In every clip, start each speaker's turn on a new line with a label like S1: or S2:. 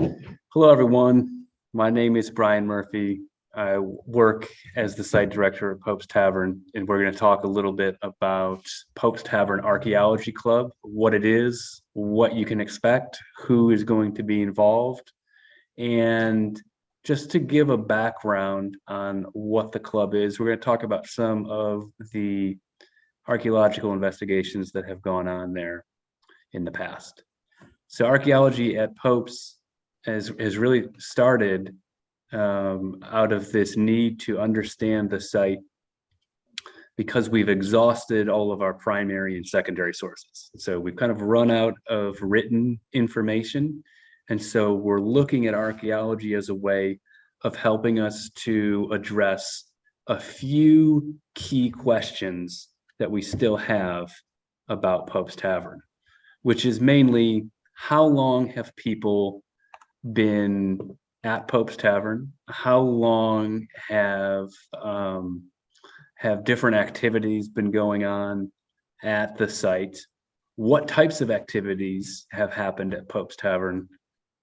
S1: Hello, everyone. My name is Brian Murphy. I work as the site director at Pope's Tavern, and we're going to talk a little bit about Pope's Tavern Archaeology Club, what it is, what you can expect, who is going to be involved, and just to give a background on what the club is, we're going to talk about some of the archaeological investigations that have gone on there in the past. So archaeology at Pope's has really started out of this need to understand the site because we've exhausted all of our primary and secondary sources. So we've kind of run out of written information. And so we're looking at archaeology as a way of helping us to address a few key questions that we still have about Pope's Tavern, which is mainly how long have people been at Pope's Tavern? How long have different activities been going on at the site? What types of activities have happened at Pope's Tavern?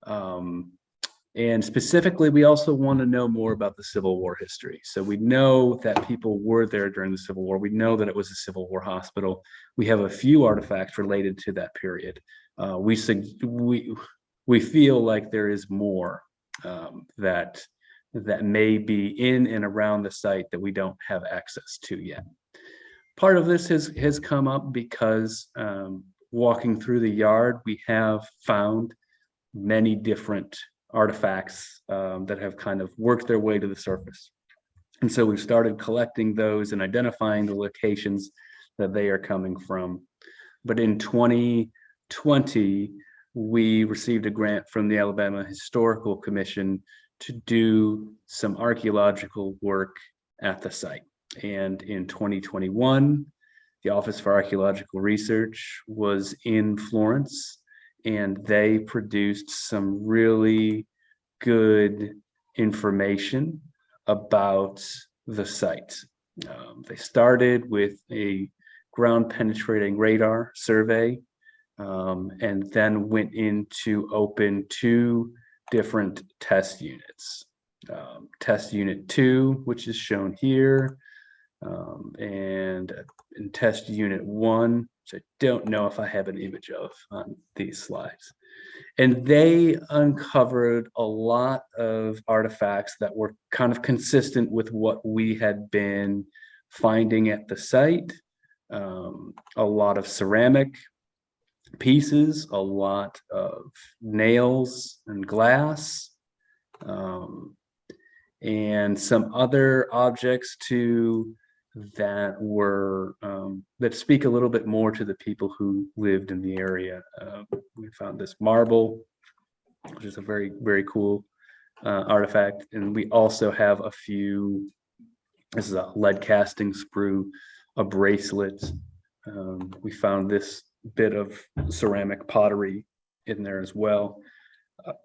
S1: And specifically, we also want to know more about the Civil War history. So we know that people were there during the Civil War. We know that it was a Civil War hospital. We have a few artifacts related to that period. We feel like there is more that may be in and around the site that we don't have access to yet. Part of this has come up because walking through the yard, we have found many different artifacts that have kind of worked their way to the surface. And so we've started collecting those and identifying the locations that they are coming from. But in 2020, we received a grant from the Alabama Historical Commission to do some archaeological work at the site. And in 2021, the Office for Archaeological Research was in Florence, and they produced some really good information about the site. They started with a ground penetrating radar survey, and then went in to open two different test units. Test unit 2, which is shown here, and in test unit 1, which I don't know if I have an image of on these slides. And they uncovered a lot of artifacts that were kind of consistent with what we had been finding at the site. A lot of ceramic pieces, a lot of nails and glass, and some other objects too that were that speak a little bit more to the people who lived in the area. We found this marble, which is a very, very cool artifact, and we also have a few. This is a lead casting sprue, a bracelet. We found this bit of ceramic pottery in there as well.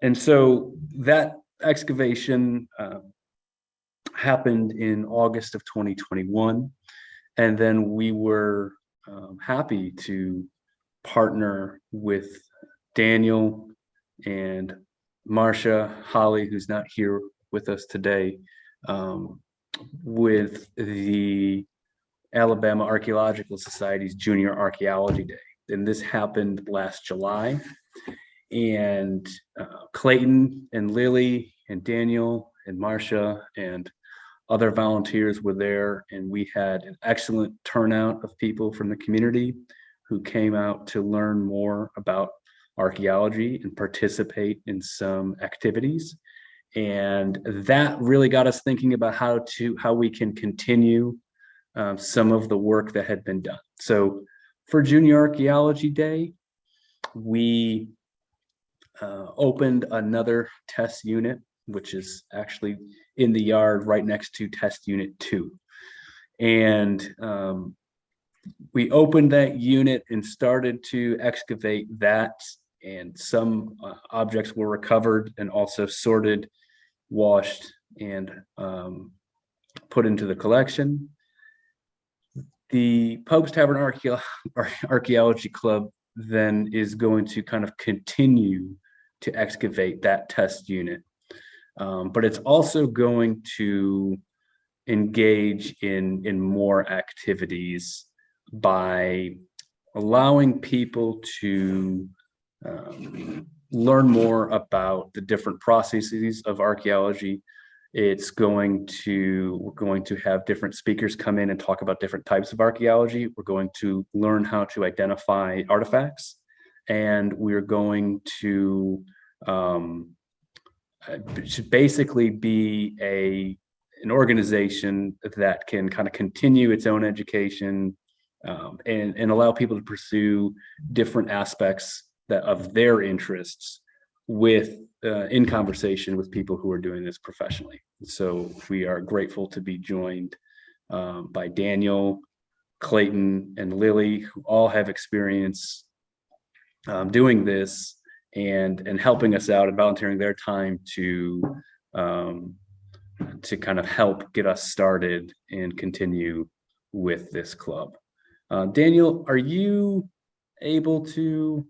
S1: And so that excavation happened in August of 2021. And then we were happy to partner with Daniel and Marcia Holly, who's not here with us today, with the Alabama Archaeological Society's Junior Archaeology Day. And this happened last July. And Clayton and Lilly and Daniel and Marcia and other volunteers were there. And we had an excellent turnout of people from the community who came out to learn more about archaeology and participate in some activities. And that really got us thinking about how we can continue some of the work that had been done. So for Junior Archaeology Day, we opened another test unit, which is actually in the yard right next to test unit 2. And we opened that unit and started to excavate that, and some objects were recovered and also sorted, washed, and put into the collection. The Pope's Tavern Archaeology Club then is going to kind of continue to excavate that test unit. But it's also going to engage in more activities by allowing people to learn more about the different processes of archaeology. We're going to have different speakers come in and talk about different types of archaeology. We're going to learn how to identify artifacts, and we're going to should basically be an organization that can kind of continue its own education, and allow people to pursue different aspects of their interests in conversation with people who are doing this professionally. So we are grateful to be joined by Daniel, Clayton, and Lilly, who all have experience doing this and helping us out and volunteering their time to kind of help get us started and continue with this club. Daniel, are you able to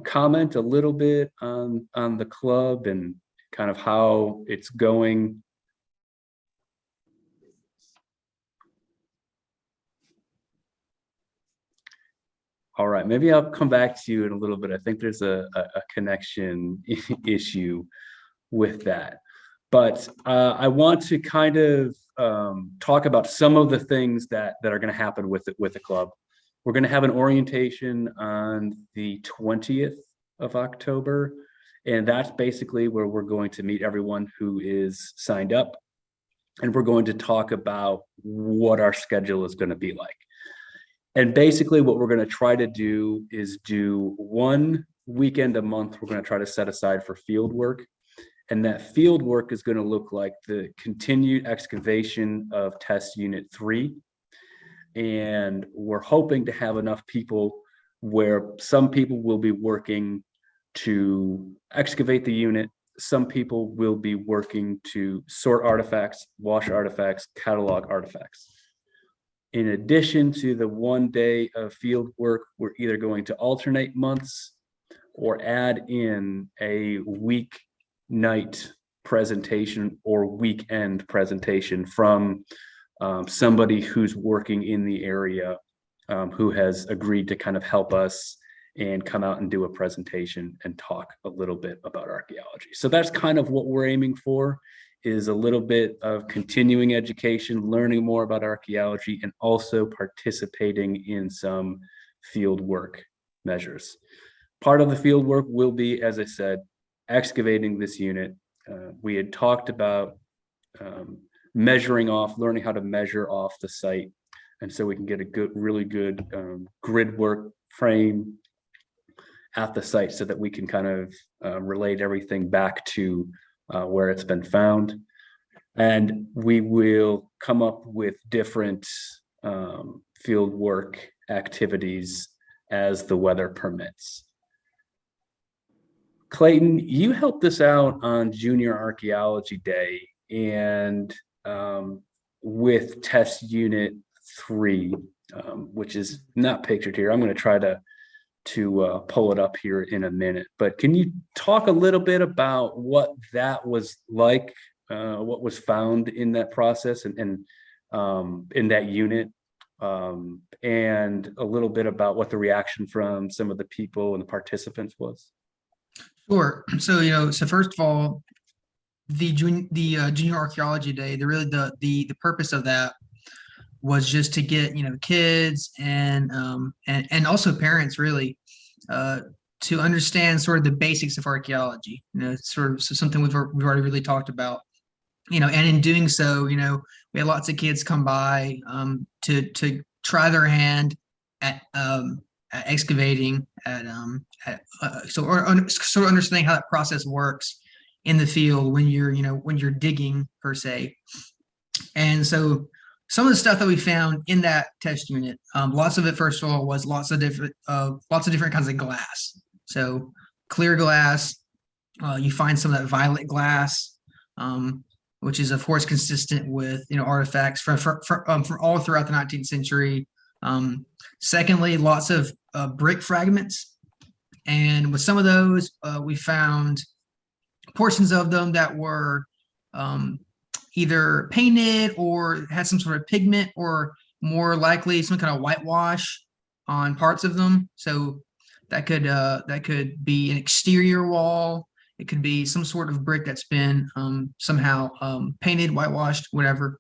S1: comment a little bit on the club and kind of how it's going? All right, maybe I'll come back to you in a little bit. I think there's a connection issue with that. But I want to kind of talk about some of the things that are going to happen with the club. We're going to have an orientation on the 20th of October, and that's basically where we're going to meet everyone who is signed up, and we're going to talk about what our schedule is going to be like. And basically what we're going to try to do is do one weekend a month. We're going to try to set aside for field work. And that field work is going to look like the continued excavation of test unit 3. And we're hoping to have enough people where some people will be working to excavate the unit. Some people will be working to sort artifacts, wash artifacts, catalog artifacts. In addition to the 1 day of field work, we're either going to alternate months or add in a weeknight presentation or weekend presentation from somebody who's working in the area, who has agreed to kind of help us and come out and do a presentation and talk a little bit about archaeology. So that's kind of what we're aiming for, is a little bit of continuing education, learning more about archaeology, and also participating in some field work measures. Part of the field work will be, as I said, excavating this unit. We had talked about learning how to measure off the site, and so we can get a really good grid work frame at the site so that we can kind of relate everything back to where it's been found. And we will come up with different field work activities as the weather permits. Clayton, you helped us out on Junior Archaeology Day and with test unit 3, which is not pictured here. I'm going to try to pull it up here in a minute, but can you talk a little bit about what that was like, what was found in that process and in that unit, and a little bit about what the reaction from some of the people and the participants was?
S2: Sure. So, so first of all, the Junior Archaeology Day, the purpose of that was just to get kids and also parents really to understand sort of the basics of archaeology. Sort of something we've already really talked about. And in doing so, we had lots of kids come by to try their hand at excavating, sort of understanding how that process works in the field when you're digging per se. And so some of the stuff that we found in that test unit, lots of it, first of all, was lots of different kinds of glass. So clear glass, you find some of that violet glass, which is of course consistent with artifacts from all throughout the 19th century. Secondly, lots of brick fragments, and with some of those, we found portions of them that were either painted or had some sort of pigment, or more likely some kind of whitewash on parts of them. So that could be an exterior wall. It could be some sort of brick that's been somehow painted, whitewashed, whatever.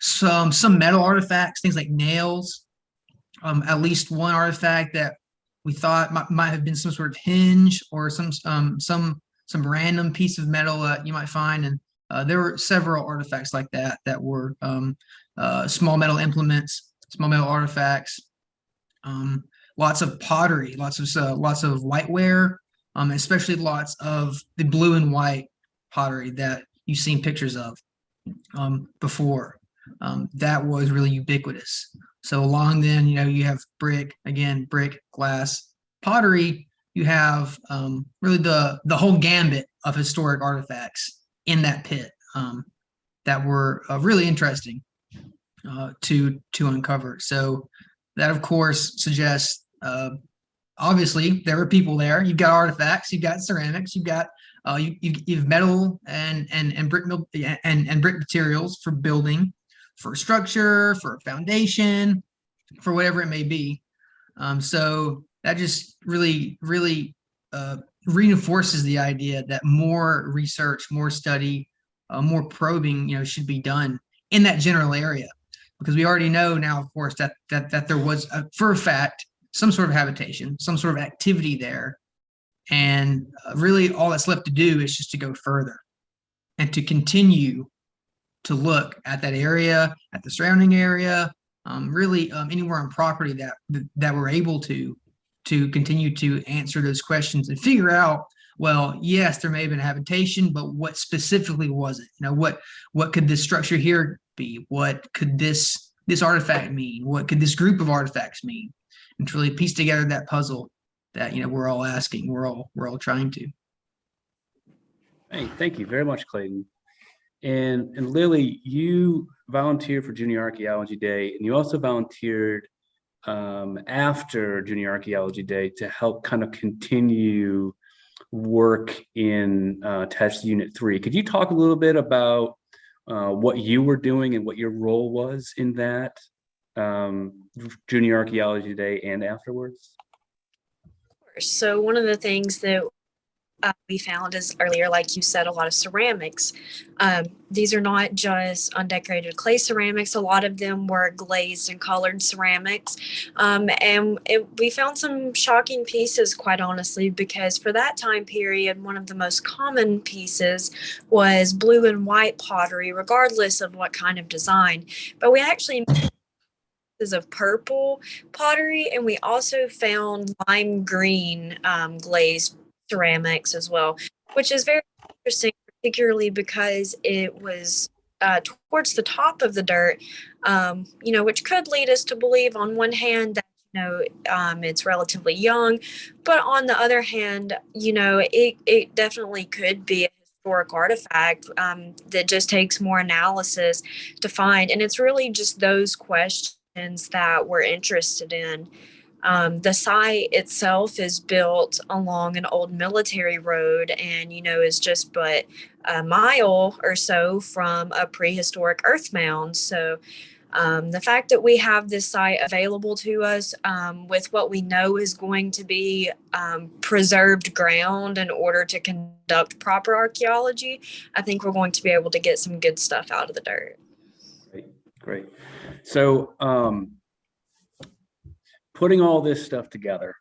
S2: Some metal artifacts, things like nails. At least one artifact that we thought might have been some sort of hinge, or some random piece of metal that you might find. And there were several artifacts like that that were small metal implements, small metal artifacts. Lots of pottery, lots of whiteware, especially lots of the blue and white pottery that you've seen pictures of before. That was really ubiquitous. So along then, you have brick, again, brick, glass, pottery. You have really the whole gambit of historic artifacts in that pit that were really interesting to uncover. So that, of course, suggests obviously there were people there. You've got artifacts, you've got ceramics, you've got you've metal and brick and brick materials for building, for structure, for foundation, for whatever it may be. So that just really reinforces the idea that more research, more study, more probing, should be done in that general area, because we already know now, of course, that there was for a fact some sort of habitation, some sort of activity there. And really all that's left to do is just to go further and to continue to look at that area, at the surrounding area, really anywhere on property that we're able to continue to answer those questions and figure out, well, yes, there may have been habitation, but what specifically was it? What could this structure here be? What could this artifact mean? What could this group of artifacts mean? And to really piece together that puzzle that we're all asking, we're all trying to.
S1: Hey, thank you very much, Clayton. And Lilly, you volunteered for Junior Archaeology Day, and you also volunteered after Junior Archaeology Day to help kind of continue work in Test Unit 3. Could you talk a little bit about what you were doing and what your role was in that Junior Archaeology Day and afterwards?
S3: So one of the things that we found is, earlier, like you said, a lot of ceramics. These are not just undecorated clay ceramics. A lot of them were glazed and colored ceramics. We found some shocking pieces, quite honestly, because for that time period, one of the most common pieces was blue and white pottery, regardless of what kind of design. But we actually of purple pottery, and we also found lime green glazed ceramics as well, which is very interesting, particularly because it was towards the top of the dirt, which could lead us to believe on one hand that it's relatively young, but on the other hand, it definitely could be a historic artifact that just takes more analysis to find. And it's really just those questions that we're interested in. The site itself is built along an old military road and, is just but a mile or so from a prehistoric earth mound. So the fact that we have this site available to us with what we know is going to be preserved ground in order to conduct proper archaeology, I think we're going to be able to get some good stuff out of the dirt.
S1: Great. So putting all this stuff together,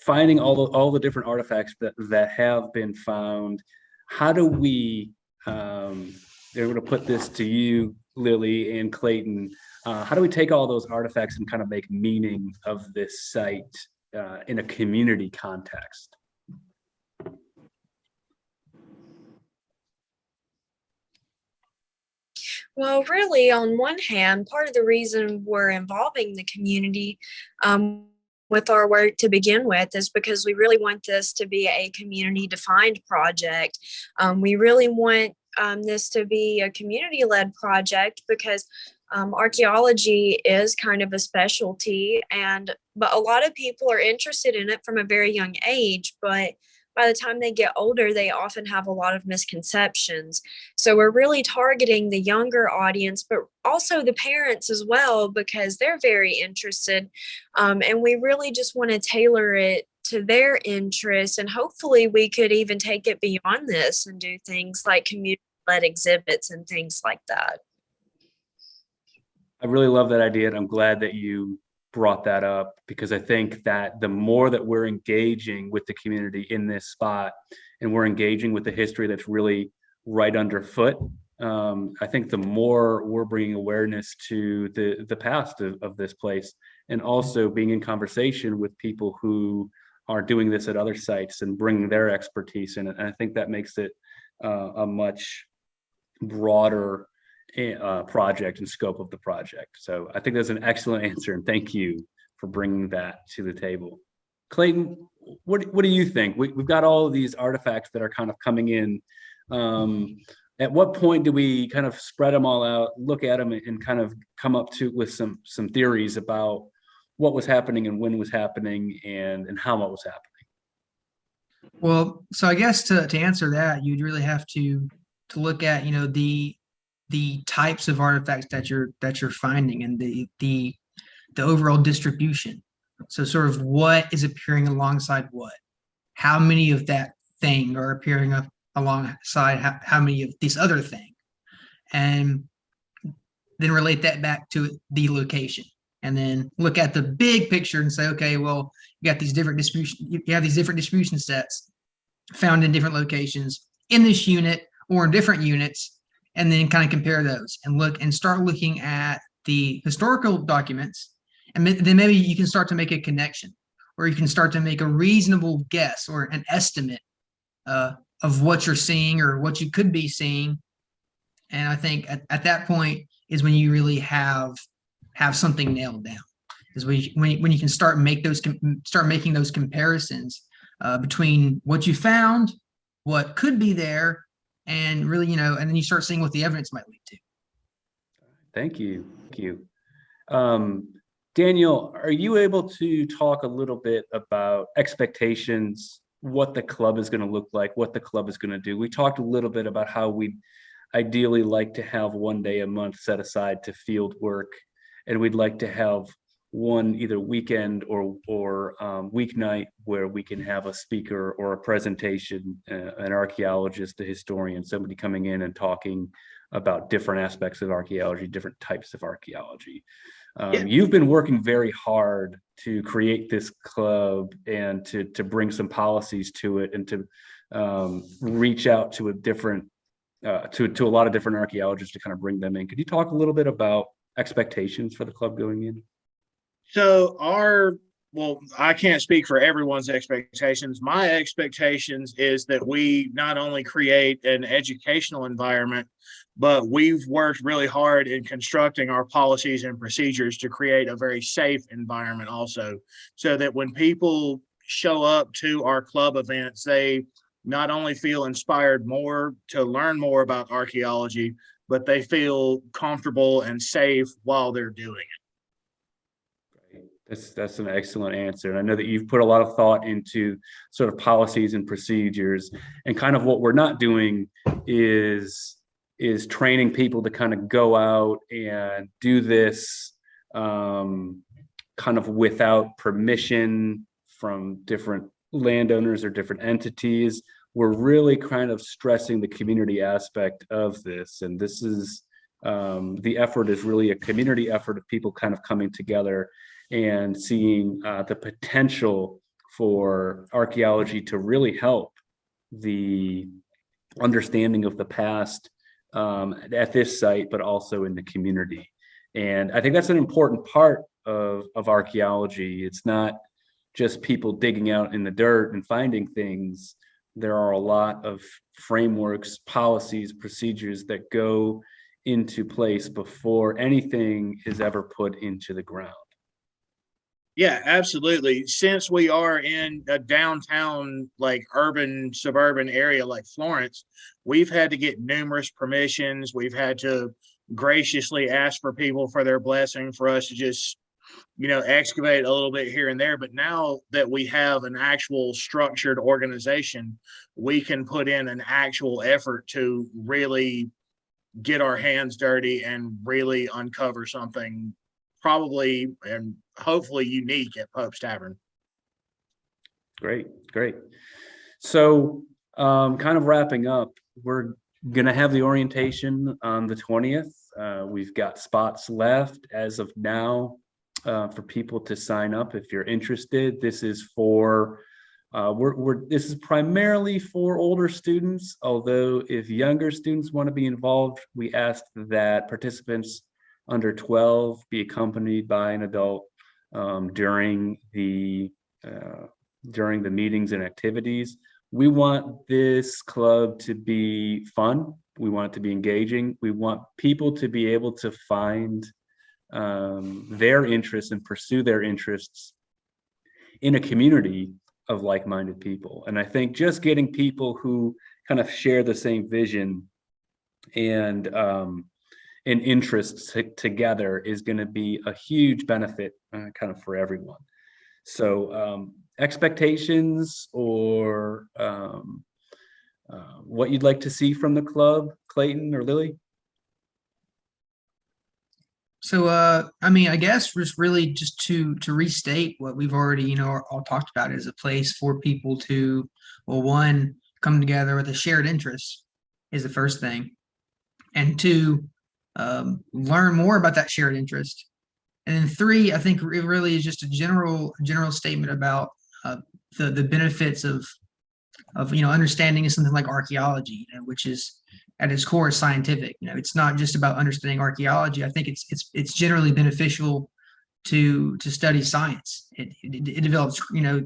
S1: finding all the different artifacts that have been found, how do we, they're going to put this to you, Lilly and Clayton, how do we take all those artifacts and kind of make meaning of this site in a community context?
S3: Well, really, on one hand, part of the reason we're involving the community with our work to begin with is because we really want this to be a community-defined project. We really want this to be a community-led project because archaeology is kind of a specialty, but a lot of people are interested in it from a very young age, but by the time they get older, they often have a lot of misconceptions. So we're really targeting the younger audience, but also the parents as well, because they're very interested. And we really just want to tailor it to their interests. And hopefully we could even take it beyond this and do things like community-led exhibits and things like that.
S1: I really love that idea, and I'm glad that you brought that up, because I think that the more that we're engaging with the community in this spot, and we're engaging with the history that's really right underfoot, I think the more we're bringing awareness to the past of this place, and also being in conversation with people who are doing this at other sites and bringing their expertise in it. And I think that makes it a much broader project and scope of the project. So I think that's an excellent answer, and thank you for bringing that to the table. Clayton, what do you think? We've got all of these artifacts that are kind of coming in. At what point do we kind of spread them all out, look at them, and kind of come up with some theories about what was happening and when it was happening and how it was happening?
S2: Well, so I guess to answer that, you'd really have to look at, you know, the types of artifacts that you're finding, and the overall distribution. So sort of what is appearing alongside what, how many of that thing are appearing alongside how many of this other thing, and then relate that back to the location, and then look at the big picture and say, okay, well, you got these different you have these different distribution sets found in different locations in this unit or in different units, and then kind of compare those and start looking at the historical documents, and then maybe you can start to make a connection, or you can start to make a reasonable guess or an estimate of what you're seeing or what you could be seeing. And I think at that point is when you really have something nailed down, is when you can start making those comparisons between what you found, what could be there, and really, you know, and then you start seeing what the evidence might lead to.
S1: Thank you. Thank you. Daniel, are you able to talk a little bit about expectations, what the club is going to look like, what the club is going to do? We talked a little bit about how we'd ideally like to have one day a month set aside to field work, and we'd like to have one either weekend or weeknight where we can have a speaker or a presentation, an archaeologist, a historian, somebody coming in and talking about different aspects of archaeology, different types of archaeology. You've been working very hard to create this club and to bring some policies to it, and to reach out to to a lot of different archaeologists to kind of bring them in. Could you talk a little bit about expectations for the club going in?
S4: So I can't speak for everyone's expectations. My expectations is that we not only create an educational environment, but we've worked really hard in constructing our policies and procedures to create a very safe environment also, so that when people show up to our club events, they not only feel inspired more to learn more about archaeology, but they feel comfortable and safe while they're doing it.
S1: That's an excellent answer. And I know that you've put a lot of thought into sort of policies and procedures, and kind of what we're not doing is training people to kind of go out and do this kind of without permission from different landowners or different entities. We're really kind of stressing the community aspect of this. And this is the effort is really a community effort of people kind of coming together and seeing the potential for archaeology to really help the understanding of the past at this site, but also in the community. And I think that's an important part of archaeology. It's not just people digging out in the dirt and finding things. There are a lot of frameworks, policies, procedures that go into place before anything is ever put into the ground.
S4: Yeah, absolutely. Since we are in a downtown, like urban, suburban area like Florence, we've had to get numerous permissions. We've had to graciously ask for people for their blessing for us to just excavate a little bit here and there. But now that we have an actual structured organization, we can put in an actual effort to really get our hands dirty and really uncover something probably and hopefully unique at Pope's Tavern.
S1: Great. So kind of wrapping up, we're going to have the orientation on the 20th. We've got spots left as of now for people to sign up if you're interested. This is for this is primarily for older students, although if younger students want to be involved, we asked that participants under 12 be accompanied by an adult during the meetings and activities. We want this club to be fun. We want it to be engaging. We want people to be able to find their interests and pursue their interests in a community of like-minded people. And I think just getting people who kind of share the same vision and interests together is going to be a huge benefit kind of for everyone. So expectations or what you'd like to see from the club, Clayton or Lilly?
S2: So, I mean, I guess just really just to restate what we've already, all talked about is a place for people to, well, one, come together with a shared interest is the first thing, and two, learn more about that shared interest, and then three, I think it really is just a general statement about the benefits of understanding something like archaeology, which is at its core scientific. It's not just about understanding archaeology. I think it's generally beneficial to study science. It develops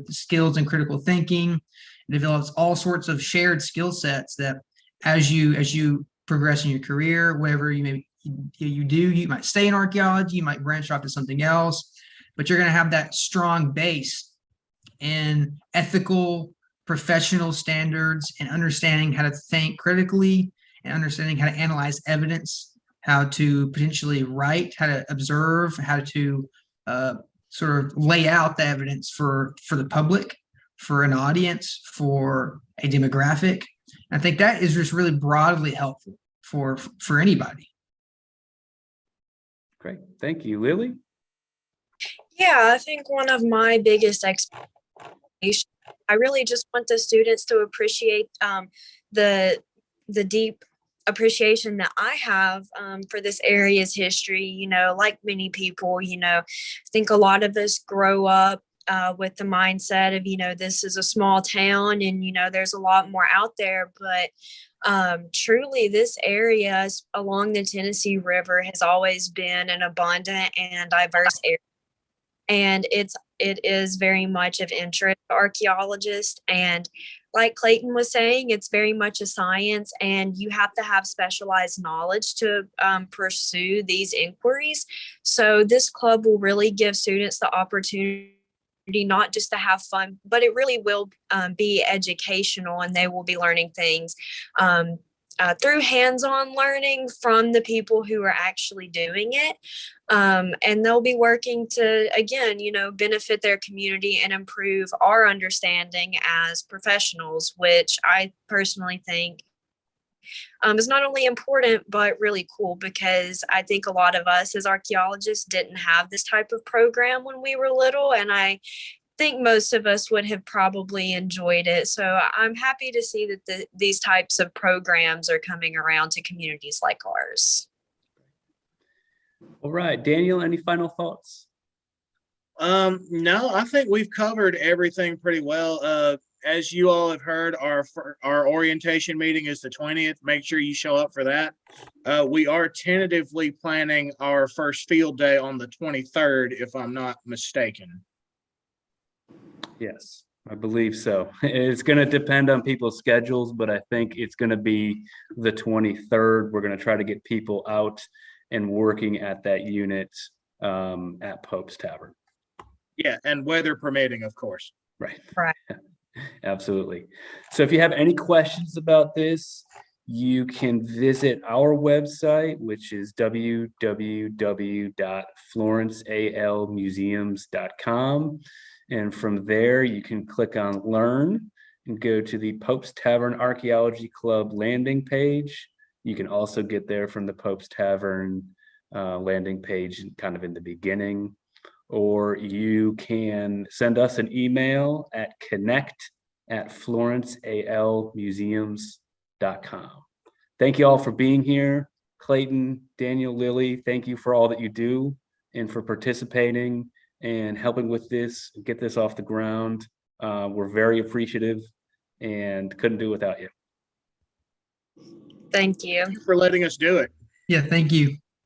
S2: skills in critical thinking. It develops all sorts of shared skill sets that as you progress in your career, whatever you might stay in archaeology, you might branch off to something else, but you're going to have that strong base in ethical professional standards and understanding how to think critically and understanding how to analyze evidence, how to potentially write, how to observe, how to sort of lay out the evidence for the public, for an audience, for a demographic. I think that is just really broadly helpful for anybody.
S1: Great. Thank you. Lilly?
S3: Yeah, I think one of my biggest expectations, I really just want the students to appreciate the deep appreciation that I have for this area's history. Like many people, I think a lot of us grow up with the mindset of, this is a small town and, there's a lot more out there. But truly, this area along the Tennessee River has always been an abundant and diverse area. And it is very much of interest to archaeologists. And like Clayton was saying, it's very much a science, and you have to have specialized knowledge to pursue these inquiries. So this club will really give students the opportunity not just to have fun, but it really will be educational, and they will be learning things through hands-on learning from the people who are actually doing it. And they'll be working to, again, benefit their community and improve our understanding as professionals, which I personally think is not only important, but really cool, because I think a lot of us as archaeologists didn't have this type of program when we were little, and I think most of us would have probably enjoyed it. So I'm happy to see that these types of programs are coming around to communities like ours.
S1: All right, Daniel, any final thoughts?
S4: No, I think we've covered everything pretty well. As you all have heard, our orientation meeting is the 20th. Make sure you show up for that. We are tentatively planning our first field day on the 23rd, if I'm not mistaken.
S1: Yes, I believe so. It's going to depend on people's schedules, but I think it's going to be the 23rd. We're going to try to get people out and working at that unit at Pope's Tavern.
S4: Yeah, and weather permitting, of course.
S1: Right.
S3: Right.
S1: Absolutely. So if you have any questions about this, You can visit our website, which is www.florencealmuseums.com. And from there, you can click on Learn and go to the Pope's Tavern Archaeology Club landing page. You can also get there from the Pope's Tavern landing page kind of in the beginning. Or you can send us an email at connect@florencealmuseums.com. Thank you all for being here. Clayton, Daniel, Lilly, thank you for all that you do and for participating and helping with this, get this off the ground. We're very appreciative and couldn't do it without you.
S3: Thank you.
S4: Thank you for letting us do it.
S2: Yeah, thank you.